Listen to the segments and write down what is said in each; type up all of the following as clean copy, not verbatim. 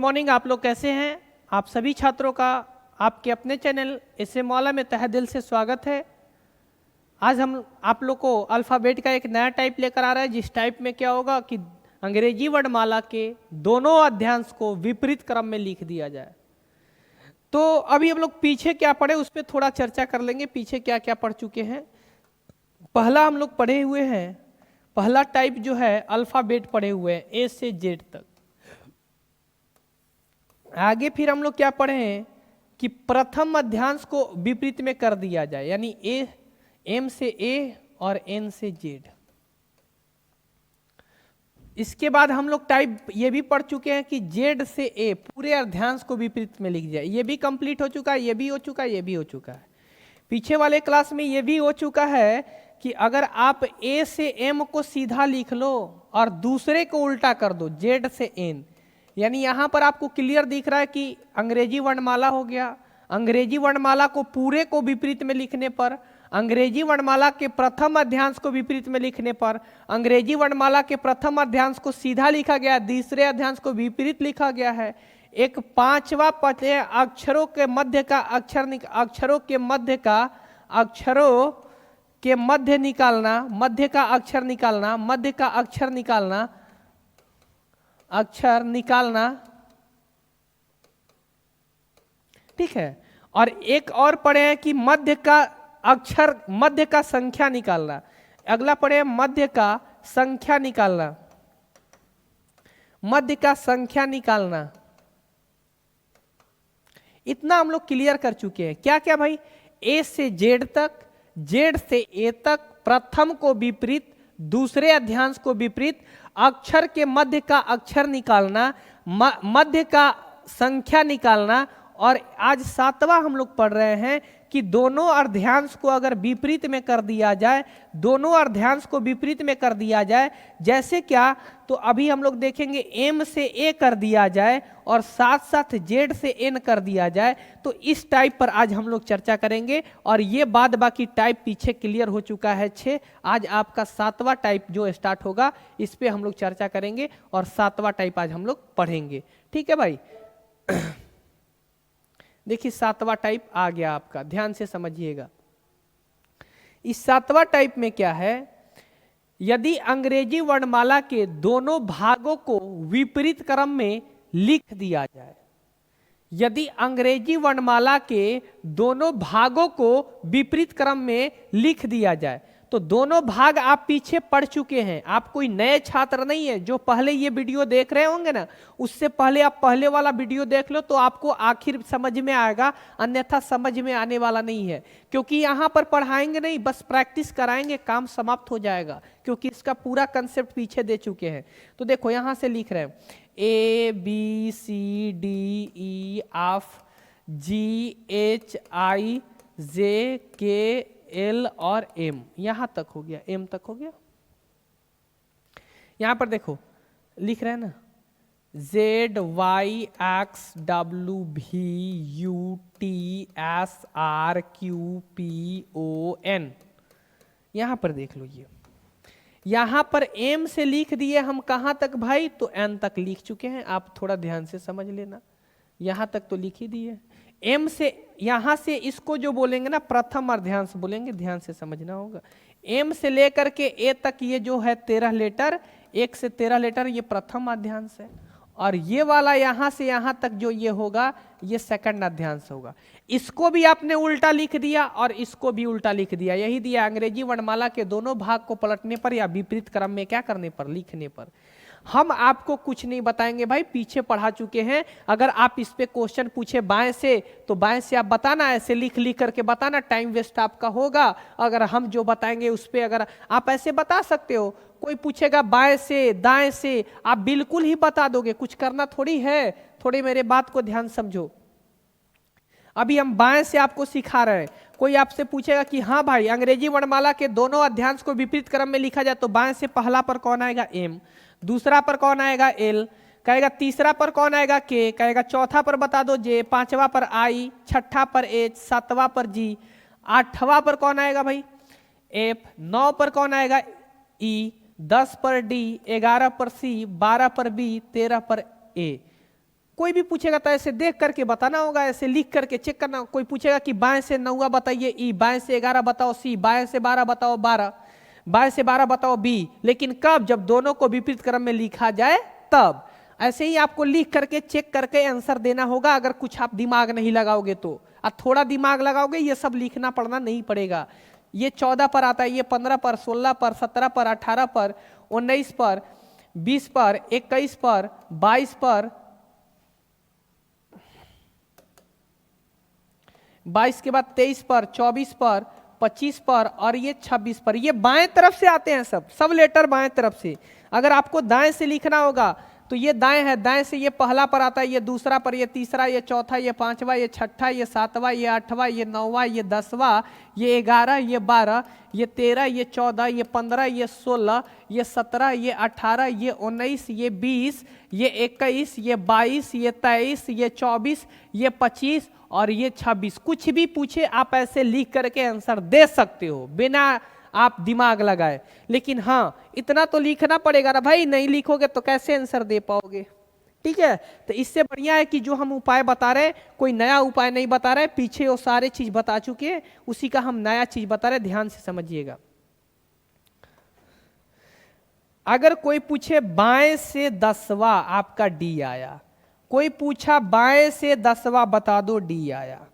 Morning. आप लोग कैसे हैं? आप सभी छात्रों का आपके अपने चैनल एसए मौला में तहे दिल से स्वागत है। आज हम आप लोग को अल्फ़ाबेट का एक नया टाइप लेकर आ रहा है, जिस टाइप में क्या होगा कि अंग्रेजी वर्णमाला के दोनों अध्यांश को विपरीत क्रम में लिख दिया जाए। तो अभी हम लोग पीछे क्या पढ़े उस पर थोड़ा चर्चा कर लेंगे, पीछे क्या क्या पढ़ चुके हैं। पहला हम लोग पढ़े हुए हैं, पहला टाइप जो है अल्फ़ाबेट पढ़े हुए हैं ए से जेड तक। आगे फिर हम लोग क्या पढ़े हैं कि प्रथम अध्यांश को विपरीत में कर दिया जाए, यानी ए एम से ए और एन से जेड। इसके बाद हम लोग टाइप ये भी पढ़ चुके हैं कि जेड से ए पूरे अध्यांश को विपरीत में लिख जाए। ये भी कंप्लीट हो चुका है, ये भी हो चुका है, ये भी हो चुका है। पीछे वाले क्लास में ये भी हो चुका है कि अगर आप ए से एम को सीधा लिख लो और दूसरे को उल्टा कर दो जेड से एन, यानी यहां पर आपको क्लियर दिख रहा है कि अंग्रेजी वर्णमाला हो गया। अंग्रेजी वर्णमाला को पूरे को विपरीत में लिखने पर, अंग्रेजी वर्णमाला के प्रथम अध्यांश को विपरीत में लिखने पर, अंग्रेजी वर्णमाला के प्रथम अध्यांश को सीधा लिखा गया, दूसरे अध्यांश को विपरीत लिखा गया है। एक पांचवा पद अक्षरों के मध्य का अक्षरों के मध्य निकालना, मध्य का अक्षर निकालना, मध्य का अक्षर निकालना, ठीक है। और एक और पढ़े हैं कि मध्य का संख्या निकालना। अगला पढ़े मध्य का संख्या निकालना, मध्य का संख्या निकालना। इतना हम लोग क्लियर कर चुके हैं। क्या क्या भाई? ए से जेड तक, जेड से ए तक, प्रथम को विपरीत, दूसरे अध्यांश को विपरीत, अक्षर के मध्य का अक्षर निकालना, मध्य का संख्या निकालना। और आज सातवां हम लोग पढ़ रहे हैं कि दोनों अर्ध्यांश को अगर विपरीत में कर दिया जाए, दोनों अर्ध्यांश को विपरीत में कर दिया जाए, जैसे क्या, तो अभी हम लोग देखेंगे एम से ए कर दिया जाए और साथ साथ जेड से एन कर दिया जाए। तो इस टाइप पर आज हम लोग चर्चा करेंगे और ये बाद बाकी टाइप पीछे क्लियर हो चुका है 6। आज आपका सातवां टाइप जो स्टार्ट होगा इस पे हम लोग चर्चा करेंगे और सातवां टाइप आज हम लोग पढ़ेंगे, ठीक है भाई। देखिए सातवां टाइप आ गया आपका, ध्यान से समझिएगा। इस सातवां टाइप में क्या है, यदि अंग्रेजी वर्णमाला के दोनों भागों को विपरीत क्रम में लिख दिया जाए, यदि अंग्रेजी वर्णमाला के दोनों भागों को विपरीत क्रम में लिख दिया जाए, तो दोनों भाग आप पीछे पढ़ चुके हैं। आप कोई नए छात्र नहीं है, जो पहले ये वीडियो देख रहे होंगे ना, उससे पहले आप पहले वाला वीडियो देख लो तो आपको आखिर समझ में आएगा, अन्यथा समझ में आने वाला नहीं है। क्योंकि यहाँ पर पढ़ाएंगे नहीं, बस प्रैक्टिस कराएंगे, काम समाप्त हो जाएगा, क्योंकि इसका पूरा कंसेप्ट पीछे दे चुके हैं। तो देखो यहाँ से लिख रहे हैं A B C D E F G H I J K L और M, यहां तक हो गया, M तक हो गया। यहां पर देखो लिख रहे हैं ना Z Y X W V U T S R Q P O N, यहां पर देख लो। ये यहां पर M से लिख दिए हम कहां तक भाई? तो N तक लिख चुके हैं। आप थोड़ा ध्यान से समझ लेना, यहां तक तो लिख ही दिए। एम से यहां से इसको जो बोलेंगे ना प्रथम अर्ध्यांश बोलेंगे, ध्यान से समझना होगा। एम से लेकर के ए तक ये जो है 13 लेटर, 1 से 13 लेटर, ये प्रथम अध्यांश है। और ये वाला यहां से यहां तक जो ये होगा ये सेकंड अध्यांश होगा। इसको भी आपने उल्टा लिख दिया और इसको भी उल्टा लिख दिया, यही दिया अंग्रेजी वर्णमाला के दोनों भाग को पलटने पर या विपरीत क्रम में क्या करने पर, लिखने पर। हम आपको कुछ नहीं बताएंगे भाई, पीछे पढ़ा चुके हैं। अगर आप इस पे क्वेश्चन पूछे बाएं से, तो बाएं से आप बताना, ऐसे लिख लिख करके बताना, टाइम वेस्ट आपका होगा। अगर हम जो बताएंगे उस पे अगर आप ऐसे बता सकते हो, कोई पूछेगा बाएं से दाएं से, आप बिल्कुल ही बता दोगे, कुछ करना थोड़ी है। थोड़ी मेरे बात को ध्यान समझो। अभी हम बाएं से आपको सिखा रहे हैं। कोई आपसे पूछेगा कि हाँ भाई अंग्रेजी वर्णमाला के दोनों अध्यांश को विपरीत क्रम में लिखा जाए, तो बाएं से पहला पर कौन आएगा? एम, दूसरा पर कौन आएगा? एल, कहेगा तीसरा पर कौन आएगा? के, कहेगा चौथा पर बता दो जे, पांचवा पर आई, छठा पर एच, सातवां पर जी, आठवां पर कौन आएगा भाई? एफ, 9 पर कौन आएगा? ई, 10 पर डी, 11 पर सी, 12 पर बी, 13 पर ए। कोई भी पूछेगा तो ऐसे देख करके बताना होगा, ऐसे लिख करके चेक करना। कोई पूछेगा कि बाएं से 9 बताइए ई, बाएं से 11 बताओ सी, बाएं से 12 बताओ 12, बाएं से 12 बताओ बी, लेकिन कब? जब दोनों को विपरीत क्रम में लिखा जाए तब। ऐसे ही आपको लिख करके चेक करके आंसर देना होगा। अगर कुछ आप दिमाग नहीं लगाओगे तो, और थोड़ा दिमाग लगाओगे ये सब लिखना पढ़ना नहीं पड़ेगा। ये 14 पर आता है, ये 15 पर, 16 पर, 17 पर, 18 पर, 19 पर, 20 पर, 21 पर, 22 पर, 22 के बाद 23 पर, 24 पर, 25 पर और ये 26 पर। ये बाएं तरफ से आते हैं, सब लेटर बाएं तरफ से। अगर आपको दाएं से लिखना होगा तो ये दाएं है, दाएं से ये पहला पर आता है, ये दूसरा पर, ये तीसरा, ये चौथा, ये पांचवा, ये छठा, ये सातवां, ये आठवां, ये नौवां, ये 10वां, ये 11, ये 12, ये 13, ये 14, ये 15, ये 16, ये 17, ये 18, ये 19, ये 20, ये 21, ये 22, ये 23, ये 24, ये 25 और ये 26। कुछ भी पूछे आप ऐसे लिख करके आंसर दे सकते हो बिना आप दिमाग लगाए। लेकिन हाँ, इतना तो लिखना पड़ेगा ना भाई, नहीं लिखोगे तो कैसे आंसर दे पाओगे? ठीक है, तो इससे बढ़िया है कि जो हम उपाय बता रहे हैं कोई नया उपाय नहीं बता रहे, पीछे वो सारे चीज बता चुके हैं, उसी का हम नया चीज बता रहे, ध्यान से समझिएगा। अगर कोई पूछे बाएं से 10वां आपका डी आया, कोई पूछा बाएं से 10वां बता दो डी आया,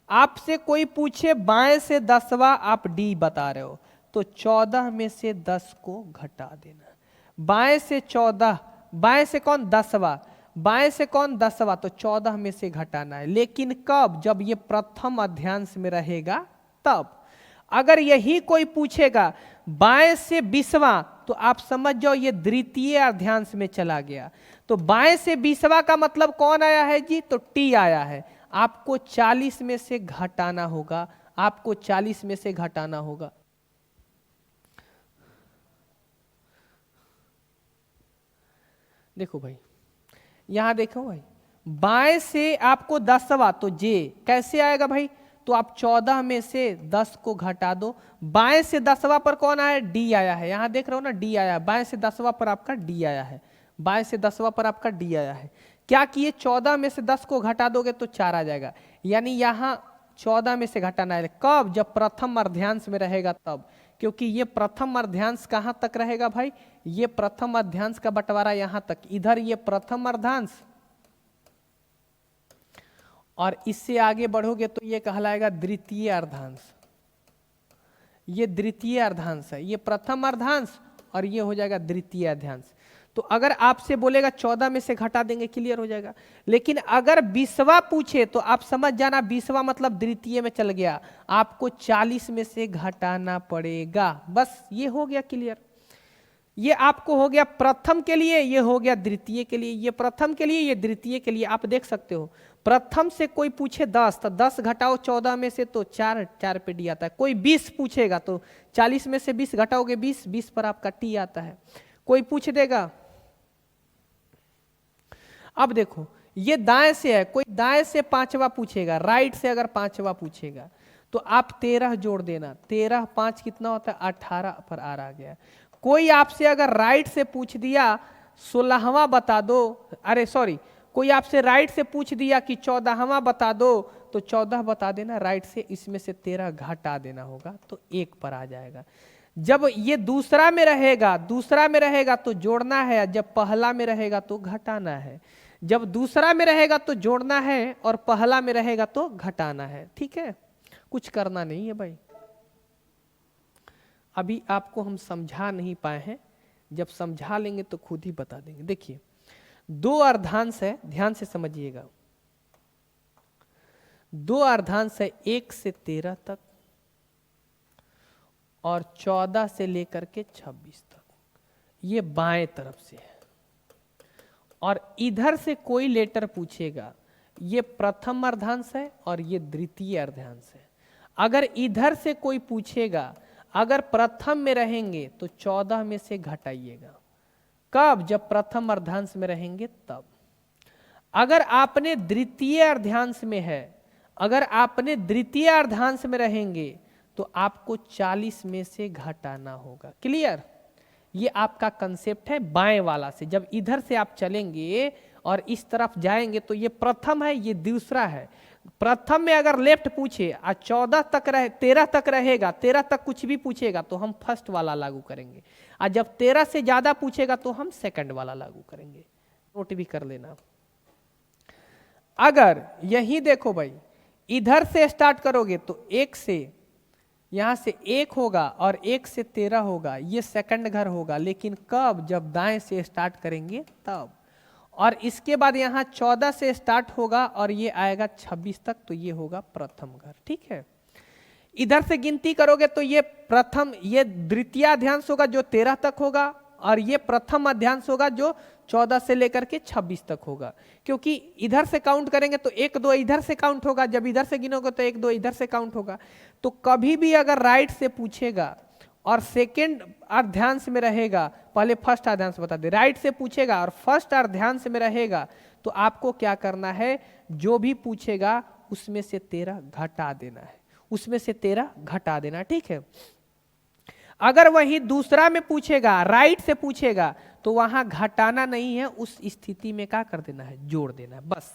आपसे कोई पूछे बाएं से 10वां आप डी बता रहे हो तो 14 में से 10 को घटा देना। बाएं से 14, बाएं से कौन? 10वां, बाएं से कौन? 10वां, तो 14 में से घटाना है। लेकिन कब? जब ये प्रथम अध्यांश में रहेगा तब। अगर यही कोई पूछेगा बाएं से 20वां तो आप समझ जाओ ये द्वितीय अध्यांश में चला गया। तो बाएं से 20वां का मतलब कौन आया है जी? तो टी आया है। आपको 40 में से घटाना होगा, आपको 40 में से घटाना होगा। देखो भाई, यहां देखो भाई, बाएं से आपको 10वां तो जे कैसे आएगा भाई? तो आप 14 में से 10 को घटा दो। बाएं से 10वां पर कौन आया? डी आया है। यहां देख रहे हो ना, डी आया है। बाएं से 10वां पर आपका डी आया है, बाएं से 10वां पर आपका डी आया है। क्या किए? 14 में से 10 को घटा दोगे तो 4 आ जाएगा। यानी यहां 14 में से घटाना है। कब? जब प्रथम अर्ध्यांश में रहेगा तब, क्योंकि ये प्रथम अर्ध्यांश कहां तक रहेगा भाई? ये प्रथम अर्ध्यांश का बंटवारा यहां तक, इधर ये प्रथम अर्धांश और इससे आगे बढ़ोगे तो ये कहलाएगा द्वितीय अर्धांश। ये द्वितीय अर्धांश है, ये प्रथम अर्धांश और ये हो जाएगा द्वितीय अर्धांश। तो अगर आपसे बोलेगा 14 में से घटा देंगे, क्लियर हो जाएगा। लेकिन अगर 20वां पूछे तो आप समझ जाना 20वां मतलब द्वितीय में चल गया, आपको 40 में से घटाना पड़ेगा। बस ये हो गया क्लियर। ये आपको हो गया प्रथम के लिए, ये हो गया द्वितीय के लिए। ये प्रथम के लिए, ये द्वितीय के लिए। आप देख सकते हो प्रथम से कोई पूछे 10 तो 10 घटाओ 14 में से तो 4, 4 पे डी आता है। कोई 20 पूछेगा तो 40 में से 20 घटाओगे 20, 20 पर आपका टी आता है। कोई पूछ देगा, अब देखो ये दाएं से है, कोई दाएं से 5वां पूछेगा, राइट से अगर 5वां पूछेगा तो आप 13 जोड़ देना। 13 5 कितना होता है? 18 पर आ गया। कोई आपसे अगर राइट से पूछ दिया 16वां बता दो, अरे सॉरी, कोई आपसे राइट से पूछ दिया कि 14वां बता दो तो 14 बता देना राइट से, इसमें से 13 घटा देना होगा तो 1 पर आ जाएगा। जब ये दूसरा में रहेगा, दूसरा में रहेगा तो जोड़ना है, जब पहला में रहेगा तो घटाना है। जब दूसरा में रहेगा तो जोड़ना है और पहला में रहेगा तो घटाना है। ठीक है, कुछ करना नहीं है भाई। अभी आपको हम समझा नहीं पाए हैं, जब समझा लेंगे तो खुद ही बता देंगे। देखिए 2 अर्धांश है, ध्यान से समझिएगा। 2 अर्धांश है 1 से 13 तक और 14 से लेकर के 26 तक, ये बाएं तरफ से है। और इधर से कोई लेटर पूछेगा, ये प्रथम अर्धांश है और ये द्वितीय अर्धांश है। अगर इधर से कोई पूछेगा, अगर प्रथम में रहेंगे तो 14 में से घटाइएगा। कब? जब प्रथम अर्धांश में रहेंगे तब। अगर आपने द्वितीय अर्धांश में है, अगर आपने द्वितीय अर्धांश में रहेंगे तो आपको 40 में से घटाना होगा। क्लियर? ये आपका कंसेप्ट है बाएं वाला से। जब इधर से आप चलेंगे और इस तरफ जाएंगे तो ये प्रथम है, ये दूसरा है। प्रथम में अगर लेफ्ट पूछे और 14 तक रहे, 13 तक रहेगा, 13 तक कुछ भी पूछेगा तो हम फर्स्ट वाला लागू करेंगे, और जब 13 से ज्यादा पूछेगा तो हम सेकंड वाला लागू करेंगे। नोट भी कर लेना। अगर यही देखो भाई, इधर से स्टार्ट करोगे तो 1 से, यहां से 1 होगा और 1 से 13 होगा, ये सेकंड घर होगा। लेकिन कब? जब दाएं से स्टार्ट करेंगे तब। और इसके बाद यहाँ 14 से स्टार्ट होगा और ये आएगा 26 तक, तो ये होगा प्रथम घर। ठीक है, इधर से गिनती करोगे तो ये प्रथम, ये द्वितीय अध्यांश होगा जो 13 तक होगा, और ये प्रथम अध्यांश होगा जो 14 से लेकर के 26 तक होगा। क्योंकि इधर से काउंट करेंगे तो 1 2 इधर से काउंट होगा, जब इधर से गिनोगे तो 1 2 इधर से काउंट होगा। तो कभी भी अगर राइट से पूछेगा और सेकेंड अर्ध्यांश में रहेगा, पहले फर्स्ट अर्ध्यांश बता दे, राइट से पूछेगा और फर्स्ट अर्ध्यांश में रहेगा तो आपको क्या करना है, जो भी पूछेगा उसमें से 13 घटा देना है, उसमें से 13 घटा देना। ठीक है, अगर वही दूसरा में पूछेगा, राइट से पूछेगा, तो वहां घटाना नहीं है, उस स्थिति में क्या कर देना है, जोड़ देना है बस।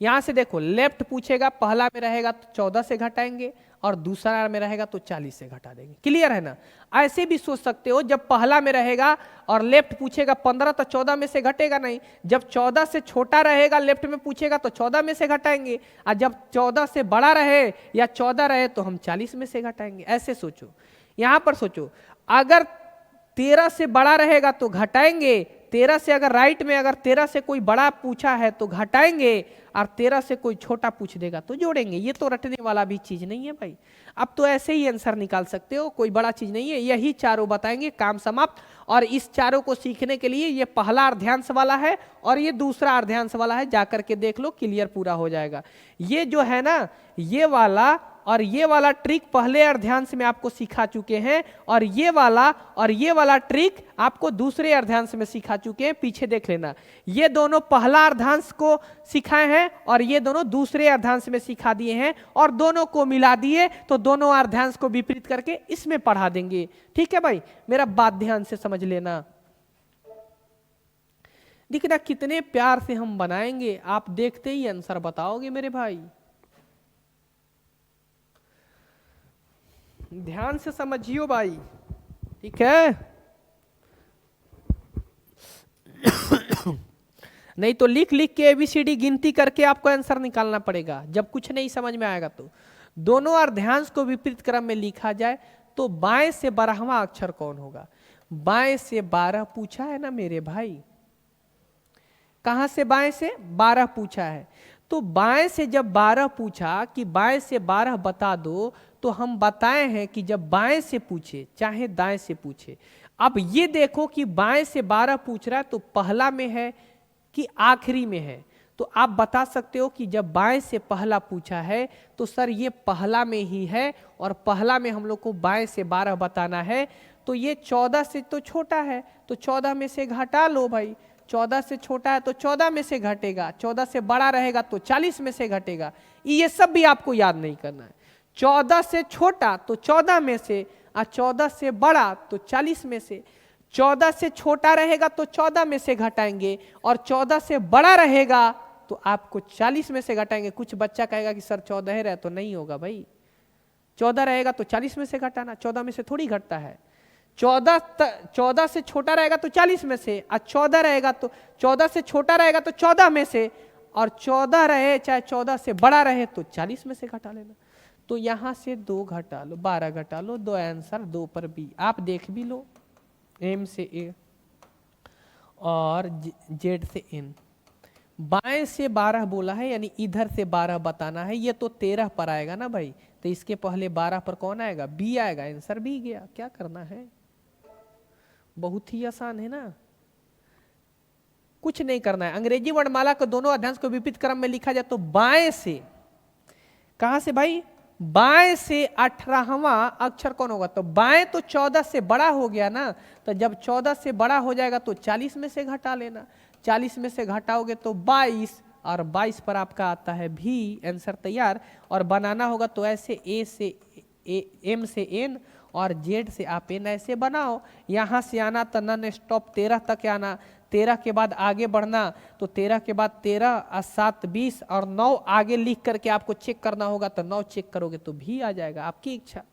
यहां से देखो, लेफ्ट पूछेगा, पहला में रहेगा तो 14 से घटाएंगे और दूसरा में रहेगा तो 40 से घटा देंगे। क्लियर है ना? ऐसे भी सोच सकते हो, जब पहला में रहेगा और लेफ्ट पूछेगा 15 तो 14 में से घटेगा नहीं, जब 14 से छोटा रहेगा लेफ्ट में पूछेगा तो 14 में से घटाएंगे, और जब 14 से बड़ा रहे या 14 रहे तो हम 40 में से घटाएंगे। ऐसे सोचो, यहां पर सोचो, अगर 13 से बड़ा रहेगा तो घटाएंगे, 13 से अगर राइट में अगर 13 से कोई बड़ा पूछा है तो घटाएंगे, और 13 से कोई छोटा पूछ देगा तो जोड़ेंगे। ये तो रटने वाला भी चीज नहीं है भाई, अब तो ऐसे ही आंसर निकाल सकते हो, कोई बड़ा चीज नहीं है। यही चारों बताएंगे, काम समाप्त। और इस चारों को सीखने के लिए ये पहला अर्ध्यांश वाला है और ये दूसरा अर्ध्यांश वाला है, जाकर के देख लो, क्लियर पूरा हो जाएगा। ये जो है ना, ये वाला और ये वाला ट्रिक पहले अर्ध्यांश में आपको सिखा चुके हैं, और ये वाला ट्रिक आपको दूसरे अर्ध्यांश में सिखा चुके हैं। पीछे देख लेना, ये दोनों पहला अर्ध्यांश को सिखाए हैं और ये दोनों दूसरे अर्ध्यांश में सिखा दिए हैं, और दोनों को मिला दिए तो दोनों अर्ध्यांश को विपरीत करके इसमें पढ़ा देंगे। ठीक है भाई, मेरा बात ध्यान से समझ लेना। दिखना कितने प्यार से हम बनाएंगे, आप देखते ही आंसर बताओगे मेरे भाई। ध्यान से समझियो भाई, ठीक है? नहीं तो लिख लिख के ABCD गिनती करके आपको आंसर निकालना पड़ेगा, जब कुछ नहीं समझ में आएगा तो। दोनों अर्ध्यांश को विपरीत क्रम में लिखा जाए तो बाएं से 12वां अक्षर कौन होगा? बाएं से 12 पूछा है ना मेरे भाई, कहां से बाएं से 12 पूछा है, तो बाएं से जब 12 पूछा कि बाएं से 12 बता दो, तो हम बताए हैं कि जब बाएं से पूछे चाहे दाएं से पूछे। अब ये देखो कि बाएं से 12 पूछ रहा है तो पहला में है कि आखिरी में है, तो आप बता सकते हो कि जब बाएं से पहला पूछा है तो सर ये पहला में ही है, और पहला में हम लोग को बाएं से 12 बताना है, तो ये 14 से तो छोटा है तो 14 में से घटा लो भाई। 14 से छोटा है तो 14 में से घटेगा, 14 से बड़ा रहेगा तो 40 में से घटेगा। ये सब भी आपको याद नहीं करना है। 14 से छोटा तो 14 में से, और 14 से बड़ा तो 40 में से। 14 से छोटा रहेगा तो 14 में से घटाएंगे, और 14 से बड़ा रहेगा तो आपको 40 में से घटाएंगे। कुछ बच्चा कहेगा कि सर 14 रहे, तो नहीं होगा भाई, 14 रहेगा तो 40 में से घटाना, 14 में से थोड़ी घटता है। 14 से छोटा रहेगा तो 40 में से, और 14 रहेगा तो 14 से छोटा रहेगा तो 14 में से, और 14 रहे चाहे 14 से बड़ा रहे तो 40 में से घटा लेना। तो यहां से 2 घटा लो, 12 घटा लो, 2 आंसर 2 पर बी। आप देख भी लो, एम से ए और जेड से एन। बाएं से 12 बोला है, यानी इधर से 12 बताना है। ये तो 13 पर आएगा ना भाई, तो इसके पहले 12 पर कौन आएगा? बी आएगा। आंसर बी गया। क्या करना है, बहुत ही आसान है ना, कुछ नहीं करना है। अंग्रेजी वर्णमाला को दोनों अध्यांश को विपरीत क्रम में लिखा जाए तो बाएं से, कहां से भाई? बाएं से 18वां अक्षर कौन होगा? तो बाएं तो 14 से बड़ा हो गया ना, तो जब 14 से बड़ा हो जाएगा तो 40 में से घटा लेना। 40 में से घटाओगे तो 22, और 22 पर आपका आता है भी। आंसर तैयार। और बनाना होगा तो ऐसे ए से एम से एन और जेड से आप एन ऐसे बनाओ। यहां से आना तो नन स्टॉप 13 तक आना, 13 के बाद आगे बढ़ना, तो 13 के बाद 13 और 7 20 और 9 आगे लिख करके आपको चेक करना होगा, तो 9 चेक करोगे तो भी आ जाएगा, आपकी इच्छा।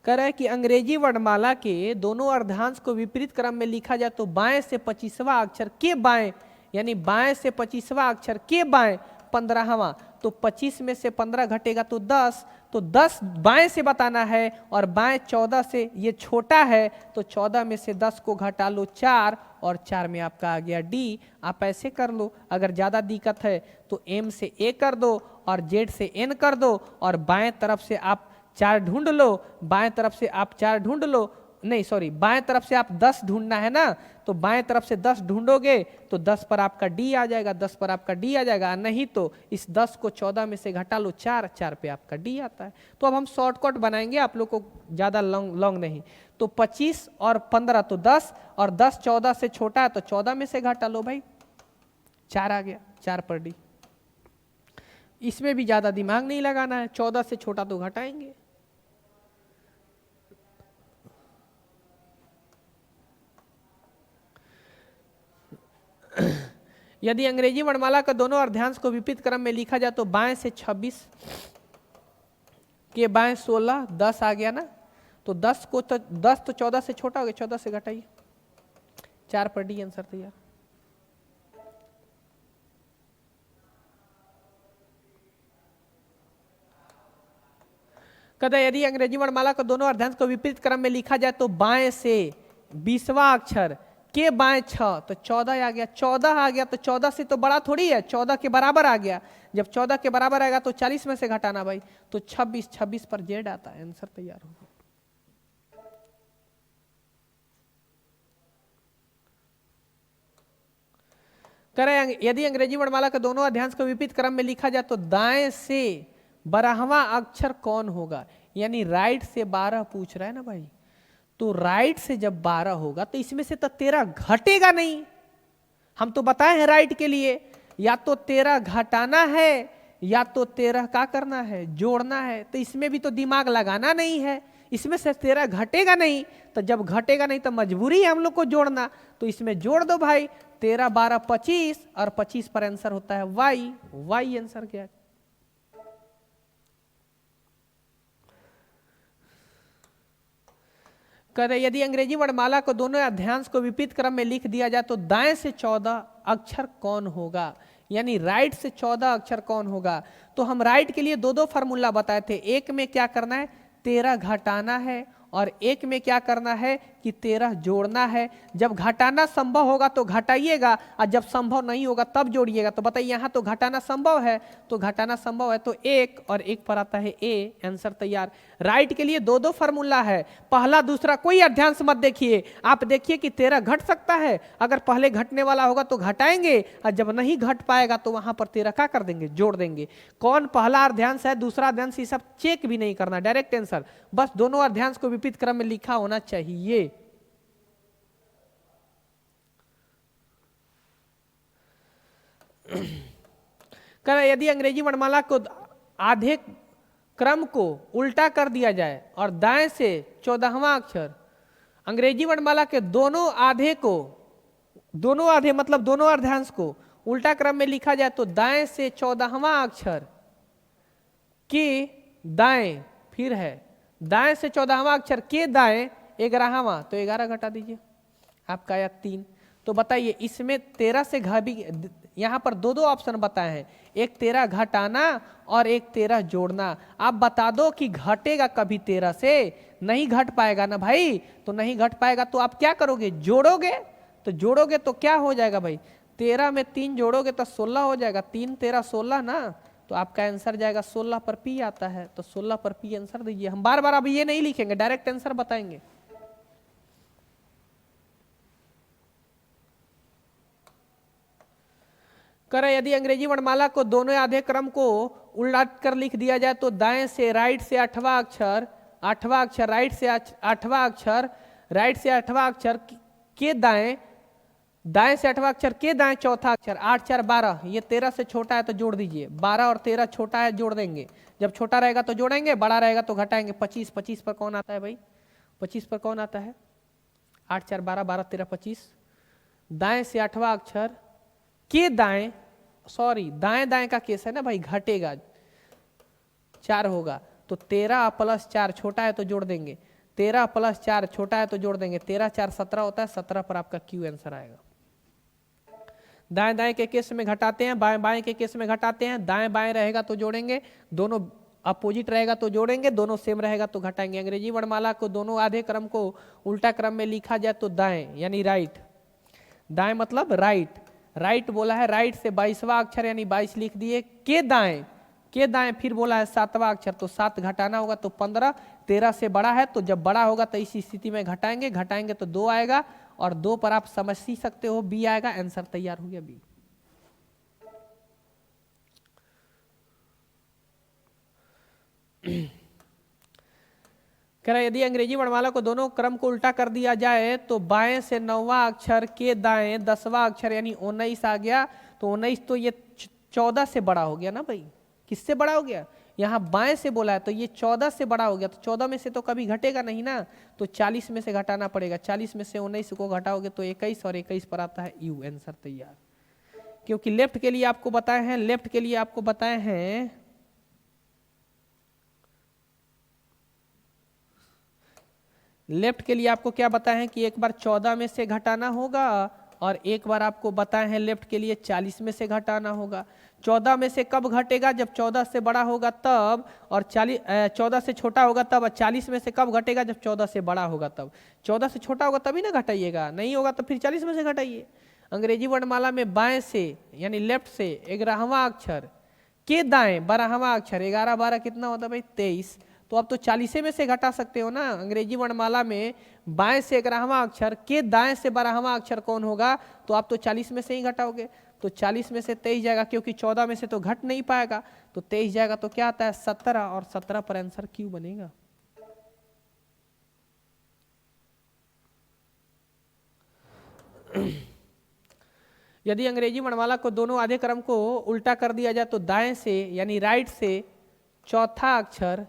कह रहा है कि अंग्रेजी वर्णमाला के दोनों अर्धांश को विपरीत क्रम में लिखा जाए तो बाएं से 25वां अक्षर के बाएं, यानी बाएं से 25वां अक्षर के बाएं 15वां, तो 25 में से 15 घटेगा तो 10, तो 10 बाएं से बताना है और बाएं 14 से ये छोटा है, तो 14 में से 10 को घटा लो 4 और 4 में आपका आ गया डी। आप ऐसे कर लो, अगर ज़्यादा दिक्कत है तो एम से ए कर दो और जेड से एन कर दो और बाएं तरफ से आप 4 ढूंढ लो, बाएं तरफ से आप 4 ढूंढ लो, नहीं सॉरी, बाएं तरफ से आप 10 ढूंढना है ना, तो बाएं तरफ से 10 ढूंढोगे तो 10 पर आपका डी आ जाएगा, 10 पर आपका डी आ जाएगा, नहीं तो इस 10 को 14 में से घटा लो 4, 4 पे आपका डी आता है। तो अब हम शॉर्टकट बनाएंगे, आप लोग को ज़्यादा लॉन्ग नहीं, तो 25 और 15 तो 10 और 10 14 से छोटा है तो 14 में से घटा लो भाई, 4 आ गया, 4 पर डी। इसमें भी ज़्यादा दिमाग नहीं लगाना है, 14 से छोटा तो घटाएंगे। यदि अंग्रेजी वर्णमाला का दोनों अर्धांश को विपरीत क्रम में लिखा जाए तो बाएं से 26 के बाएं 16, 10 आ गया ना, तो 10 तो 14 से छोटा हो गया, 14 से घटाइए, 4 पर डी आंसर तैयार। कहता है यदि अंग्रेजी वर्णमाला का दोनों अर्धांश को विपरीत क्रम में लिखा जाए तो बाएं से 20वां अक्षर के बाएं 6, तो 14 आ गया, 14 आ गया, तो 14 से तो बड़ा थोड़ी है, 14 के बराबर आ गया, जब 14 के बराबर आएगा तो 40 में से घटाना भाई, तो 26, 26 पर जेड आता है, आंसर तैयार होगा। करें यदि अंग्रेजी वर्णमाला का दोनों अर्धांश को विपरीत क्रम में लिखा जाए तो दाएं से 12वां अक्षर कौन होगा, यानी राइट से 12 पूछ रहा है ना भाई, तो राइट से जब 12 होगा तो इसमें से तो 13 घटेगा नहीं, हम तो बताए हैं राइट के लिए या तो 13 घटाना है या तो 13 का करना है, जोड़ना है, तो इसमें भी तो दिमाग लगाना नहीं है, इसमें से 13 घटेगा नहीं, तो जब घटेगा नहीं तो मजबूरी है हम लोग को जोड़ना, तो इसमें जोड़ दो भाई, 13 12 25 और 25 पर आंसर होता है वाई, वाई आंसर क्या है। यदि अंग्रेजी वर्णमाला को दोनों अध्यांश को विपरीत क्रम में लिख दिया जाए तो दाएं से 14 अक्षर कौन होगा, यानी राइट से 14 अक्षर कौन होगा। तो हम राइट के लिए दो दो फार्मूला बताए थे, एक में क्या करना है 13 घटाना है और एक में क्या करना है कि 13 जोड़ना है। जब घटाना संभव होगा तो घटाइएगा और जब संभव नहीं होगा तब जोड़िएगा। तो बताइए यहाँ तो घटाना संभव है, तो घटाना संभव है तो एक और एक पर आता है ए, आंसर तैयार। राइट के लिए दो दो फार्मूला है, पहला दूसरा कोई अध्यांश मत देखिए, आप देखिए कि 13 घट सकता है, अगर पहले घटने वाला होगा तो घटाएंगे और जब नहीं घट पाएगा तो वहां पर 13 क्या कर देंगे, जोड़ देंगे। कौन पहला अध्यांश है दूसरा अध्यांश ये सब चेक भी नहीं करना, डायरेक्ट आंसर, बस दोनों अध्यांश को विपरीत क्रम में लिखा होना चाहिए। यदि अंग्रेजी वर्णमाला को आधे क्रम को उल्टा कर दिया जाए और दाएं से 14वां अक्षर, अंग्रेजी वर्णमाला के दोनों आधे को, दोनों आधे मतलब दोनों अर्धांश को उल्टा क्रम में लिखा जाए तो दाएं से 14वां अक्षर के दाएं, फिर है दाएं से 14वां अक्षर के दाएं 11वां, तो 11 घटा दीजिए, आपका आया 3। तो बताइए इसमें 13 से घाबी, यहाँ पर दो दो ऑप्शन बताए हैं, एक 13 घटाना और एक 13 जोड़ना। आप बता दो कि घटेगा कभी 13 से, नहीं घट पाएगा ना भाई, तो नहीं घट पाएगा तो आप क्या करोगे, जोड़ोगे। तो जोड़ोगे तो क्या हो जाएगा भाई, 13 में 3 जोड़ोगे तो 16 हो जाएगा, 3 13 16 ना, तो आपका आंसर जाएगा 16 पर पी आता है, तो 16 पर पी आंसर दीजिए। हम बार बार अभी ये नहीं लिखेंगे, डायरेक्ट आंसर बताएंगे। यदि अंग्रेजी वर्णमाला को दोनों आधे क्रम को उलट कर लिख दिया जाए तो दाएं से राइट से 8वां अक्षर, 8वां अक्षर राइट से 8वां अक्षर, राइट से 8वां अक्षर के दाएं दाएं से 8वां अक्षर के दाएं चौथा अक्षर 8 4 12, ये 13 से छोटा है तो जोड़ दीजिए। 12 और 13 छोटा है, जोड़ देंगे। जब छोटा रहेगा तो जोड़ेंगे, बड़ा रहेगा तो घटाएंगे। 25, 25 पर कौन आता है भाई? 25 पर कौन आता है? 8 4 12, 12 13 25। दाएं से 8वां अक्षर के दाएं, सॉरी दाएं दाएं का केस है ना भाई, घटेगा, 4 होगा तो 13 प्लस 4 छोटा है तो जोड़ देंगे। 13 प्लस 4 छोटा है तो जोड़ देंगे। 13 4 17 होता है, 17 पर आपका क्यू आंसर आएगा। दाएं दाएं के केस में घटाते हैं, बाएं बाएं के केस में घटाते हैं। दाएं बाएं रहेगा तो जोड़ेंगे, दोनों अपोजिट रहेगा तो जोड़ेंगे, दोनों सेम रहेगा तो घटाएंगे। अंग्रेजी वर्णमाला को दोनों आधे क्रम को उल्टा क्रम में लिखा जाए तो दाएं यानी राइट, दाएं मतलब राइट, राइट बोला है, राइट से 22वां अक्षर यानी 22 लिख दिए। के दाएं, के दाएं फिर बोला है 7वां अक्षर तो 7 घटाना होगा तो 15। 13 से बड़ा है तो जब बड़ा होगा तो इसी स्थिति में घटाएंगे, घटाएंगे तो 2 आएगा और 2 पर आप समझ ही सकते हो बी आएगा। आंसर तैयार हो गया बी। कह रहा यदि अंग्रेजी वर्णमाला को दोनों क्रम को उल्टा कर दिया जाए तो बाएं से 9वां अक्षर के दाएं 10वां अक्षर यानी 19 आ गया। तो 19 तो ये 14 से बड़ा हो गया ना भाई। किससे बड़ा हो गया? यहाँ बाएं से बोला है तो ये 14 से बड़ा हो गया। तो 14 में से तो कभी घटेगा नहीं ना, तो 40 में से घटाना पड़ेगा। 40 में से 19 को घटाओगे तो 21 और 21 पर आता है यू। आंसर तैयार। क्योंकि लेफ्ट के लिए आपको बताए हैं, लेफ्ट के लिए आपको बताए हैं लेफ्ट के लिए आपको क्या बताए हैं कि एक बार 14 में से घटाना होगा और एक बार आपको बताए हैं लेफ्ट के लिए 40 में से घटाना होगा। 14 में से कब घटेगा? जब 14 से बड़ा होगा तब, और 14 से छोटा होगा तब। 40 में से कब घटेगा? जब 14 से बड़ा होगा तब। 14 से छोटा होगा तभी ना घटाइएगा, नहीं होगा तो फिर 40 में से घटाइए। अंग्रेजी वर्णमाला में बाएं से यानी लेफ्ट से 11वां अक्षर के दाएं 12वां अक्षर, 11 12 कितना होता है भाई? 23। तो अब तो 40 में से घटा सकते हो ना। अंग्रेजी वर्णमाला में बाएं से 11वां अक्षर के दाएं से 12वां अक्षर कौन होगा? तो आप तो 40 में से ही घटाओगे। तो 40 में से 23 जाएगा, क्योंकि 14 में से तो घट नहीं पाएगा, तो 23 जाएगा तो क्या आता है? 17, और 17 पर आंसर क्यों बनेगा? यदि अंग्रेजी वर्णमाला को दोनों आधे क्रम को उल्टा कर दिया जाए तो दाएं से यानी राइट से चौथा अक्षर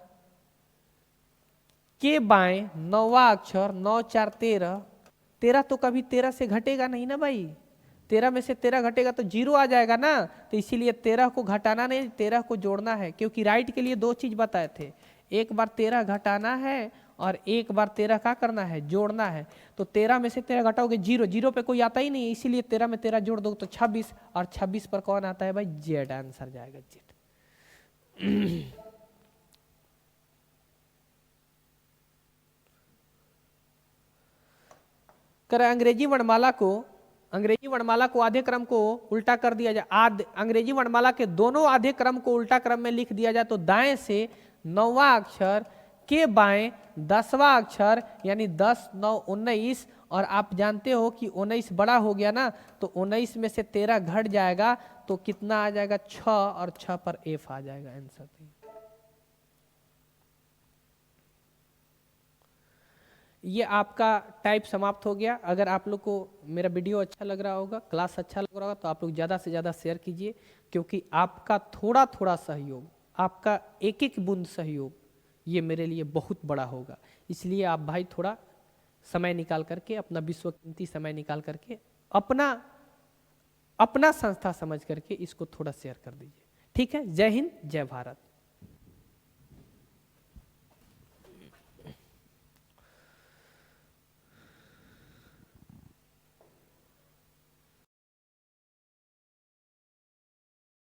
के बाएं 9वां अक्षर 9 4 13। 13 तो कभी 13 से घटेगा नहीं ना भाई। 13 में से 13 घटेगा तो 0 आ जाएगा ना। तो इसीलिए 13 को घटाना नहीं, 13 को जोड़ना है। क्योंकि राइट के लिए 2 चीज बताए थे, एक बार 13 घटाना है और एक बार 13 का करना है, जोड़ना है। तो 13 में से 13 घटाओगे 0, 0 पे कोई आता ही नहीं है, इसीलिए 13 में 13 जोड़ दो तो 26, और 26 पर कौन आता है भाई? जेड। आंसर जाएगा जेड। कर अंग्रेजी वर्णमाला को आधे क्रम को उल्टा कर दिया जाए, अंग्रेजी वर्णमाला के दोनों आधे क्रम को उल्टा क्रम में लिख दिया जाए तो दाएं से 9वां अक्षर के बाएं 10वां अक्षर यानी 10 9 19, और आप जानते हो कि 19 बड़ा हो गया ना, तो 19 में से 13 घट जाएगा तो कितना आ जाएगा? 6, और 6 पर एफ आ जाएगा। आंसर ये आपका टाइप समाप्त हो गया। अगर आप लोग को मेरा वीडियो अच्छा लग रहा होगा, क्लास अच्छा लग रहा होगा, तो आप लोग ज़्यादा से ज़्यादा शेयर कीजिए, क्योंकि आपका थोड़ा थोड़ा सहयोग, आपका एक एक बूंद सहयोग ये मेरे लिए बहुत बड़ा होगा। इसलिए आप भाई थोड़ा समय निकाल करके, अपना विश्वकीमती समय निकाल करके, अपना संस्था समझ करके इसको थोड़ा शेयर कर दीजिए। ठीक है? जय हिंद, जय भारत।